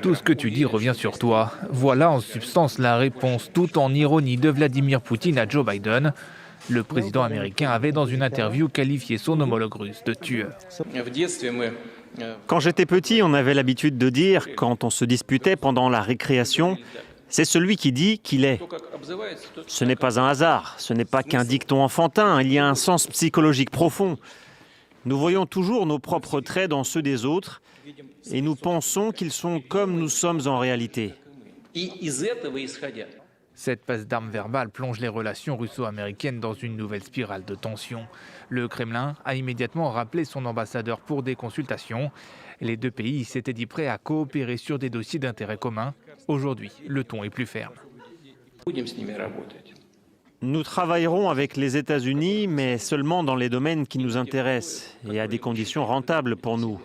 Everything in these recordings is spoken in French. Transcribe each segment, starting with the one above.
Tout ce que tu dis revient sur toi. Voilà en substance la réponse, tout en ironie, de Vladimir Poutine à Joe Biden. Le président américain avait dans une interview qualifié son homologue russe de tueur. Quand j'étais petit, on avait l'habitude de dire, quand on se disputait pendant la récréation, c'est celui qui dit qu'il est. Ce n'est pas un hasard, ce n'est pas qu'un dicton enfantin, il y a un sens psychologique profond. Nous voyons toujours nos propres traits dans ceux des autres et nous pensons qu'ils sont comme nous sommes en réalité. Cette passe d'armes verbale plonge les relations russo-américaines dans une nouvelle spirale de tension. Le Kremlin a immédiatement rappelé son ambassadeur pour des consultations. Les deux pays s'étaient dit prêts à coopérer sur des dossiers d'intérêt commun. Aujourd'hui, le ton est plus ferme. Nous travaillerons avec les États-Unis, mais seulement dans les domaines qui nous intéressent et à des conditions rentables pour nous.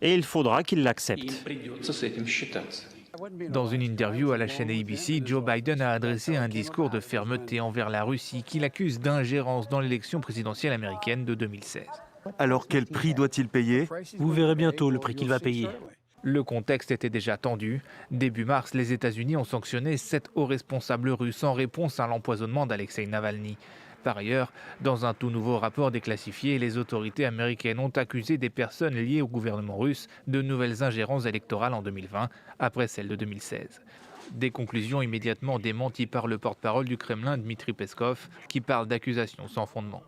Et il faudra qu'ils l'acceptent. Dans une interview à la chaîne ABC, Joe Biden a adressé un discours de fermeté envers la Russie qu'il accuse d'ingérence dans l'élection présidentielle américaine de 2016. Alors quel prix doit-il payer? Vous verrez bientôt le prix qu'il va payer. Le contexte était déjà tendu. Début mars, les États-Unis ont sanctionné 7 hauts responsables russes en réponse à l'empoisonnement d'Alexeï Navalny. Par ailleurs, dans un tout nouveau rapport déclassifié, les autorités américaines ont accusé des personnes liées au gouvernement russe de nouvelles ingérences électorales en 2020, après celles de 2016. Des conclusions immédiatement démenties par le porte-parole du Kremlin, Dmitri Peskov, qui parle d'accusations sans fondement.